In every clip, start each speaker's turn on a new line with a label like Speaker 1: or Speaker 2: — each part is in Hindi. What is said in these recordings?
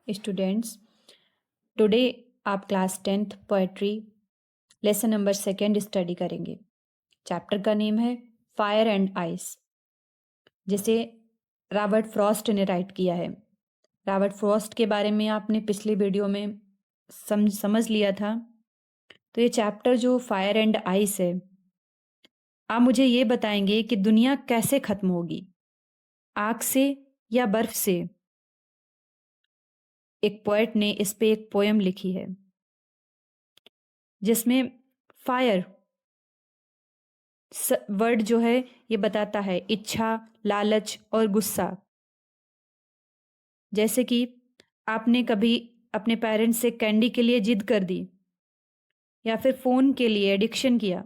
Speaker 1: स्टूडेंट्स, टुडे आप class 10th poetry lesson number 2 study करेंगे। चैप्टर का नेम है फायर एंड आइस, जिसे रॉबर्ट फ्रॉस्ट ने राइट किया है। रॉबर्ट फ्रॉस्ट के बारे में आपने पिछले वीडियो में समझ लिया था। तो ये चैप्टर जो फायर एंड आइस है, आप मुझे ये बताएंगे कि दुनिया कैसे खत्म होगी, आग से या बर्फ से। एक पोएट ने इस पे एक पोएम लिखी है जिसमें फायर वर्ड जो है ये बताता है इच्छा, लालच और गुस्सा। जैसे कि आपने कभी अपने पेरेंट्स से कैंडी के लिए जिद कर दी या फिर फोन के लिए एडिक्शन किया।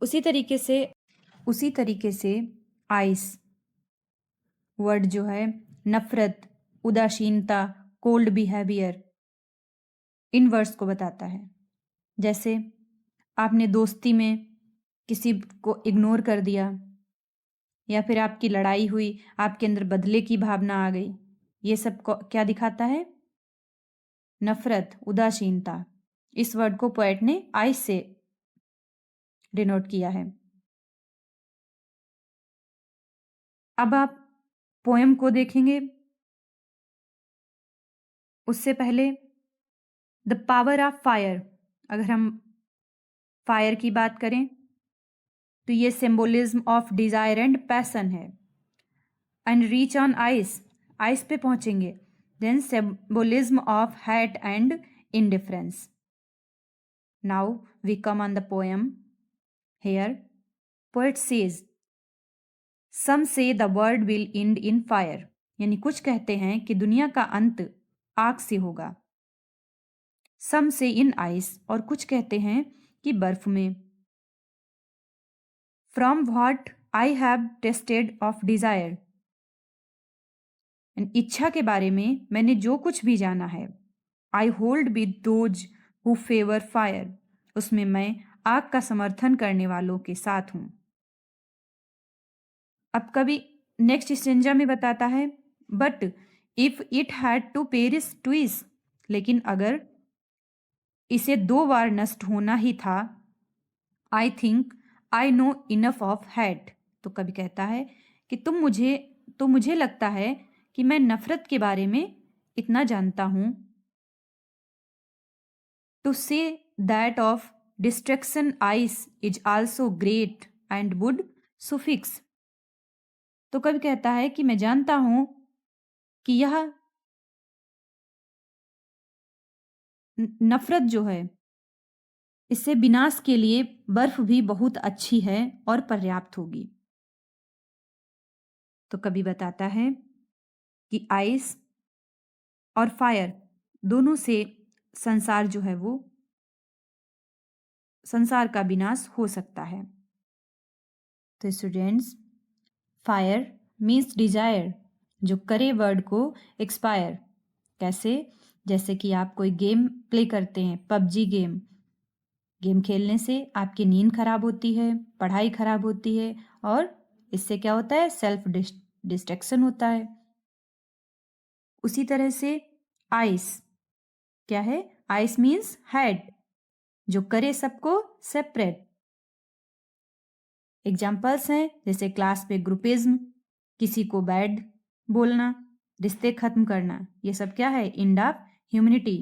Speaker 1: उसी तरीके से आइस वर्ड जो है नफरत, उदासीनता, कोल्ड बिहेवियर, इन वर्ड्स को बताता है। जैसे आपने दोस्ती में किसी को इग्नोर कर दिया या फिर आपकी लड़ाई हुई, आपके अंदर बदले की भावना आ गई। ये सब को क्या दिखाता है? नफरत, उदासीनता। इस वर्ड को पोएट ने आइस से डिनोट किया है। अब आप पोएम को देखेंगे, उससे पहले द पावर ऑफ फायर। अगर हम फायर की बात करें तो ये symbolism of desire and passion है। And reach on ice, ice पे पहुंचेंगे, then symbolism of hate and indifference. Now we come on the poem. Here poet says some say the world will end in fire, यानी कुछ कहते हैं कि दुनिया का अंत आग से होगा। सम से इन आइस, और कुछ कहते हैं कि बर्फ में। From what I have tested of desire, इच्छा के बारे में मैंने जो कुछ भी जाना है। I hold with those who favour fire, उसमें मैं आग का समर्थन करने वालों के साथ हूं। अब कभी नेक्स्ट स्टेंजा में बताता है but if it had to perish twice, लेकिन अगर इसे 2 बार नष्ट होना ही था, I think I know enough of hate, तो कभी कहता है कि मुझे लगता है कि मैं नफरत के बारे में इतना जानता हूं। To say that of destruction ice is also great and would suffice, तो कभी कहता है कि मैं जानता हूं कि यह नफरत जो है, इससे विनाश के लिए बर्फ भी बहुत अच्छी है और पर्याप्त होगी। तो कभी बताता है कि आइस और फायर दोनों से संसार जो है वो संसार का विनाश हो सकता है। तो स्टूडेंट्स, फायर मीन्स डिजायर, जो करे वर्ड को एक्सपायर। कैसे? जैसे कि आप कोई गेम प्ले करते हैं, पबजी गेम। गेम खेलने से आपकी नींद खराब होती है, पढ़ाई खराब होती है, और इससे क्या होता है? सेल्फ डिस्ट्रैक्शन होता है। उसी तरह से आइस क्या है? आइस मीन्स हेड, जो करे सबको सेपरेट। एग्जाम्पल्स हैं जैसे क्लास में ग्रुपिज्म, किसी को बैड बोलना, रिश्ते खत्म करना, ये सब क्या है? End of humanity.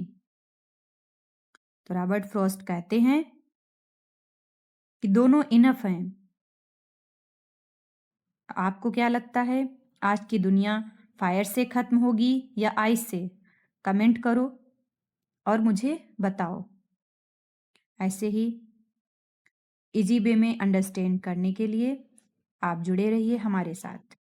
Speaker 1: तो रॉबर्ट फ्रॉस्ट कहते हैं कि दोनों इनफ हैं। आपको क्या लगता है, आज की दुनिया फायर से खत्म होगी या आइस से? कमेंट करो और मुझे बताओ। ऐसे ही इजी वे में अंडरस्टैंड करने के लिए आप जुड़े रहिए हमारे साथ।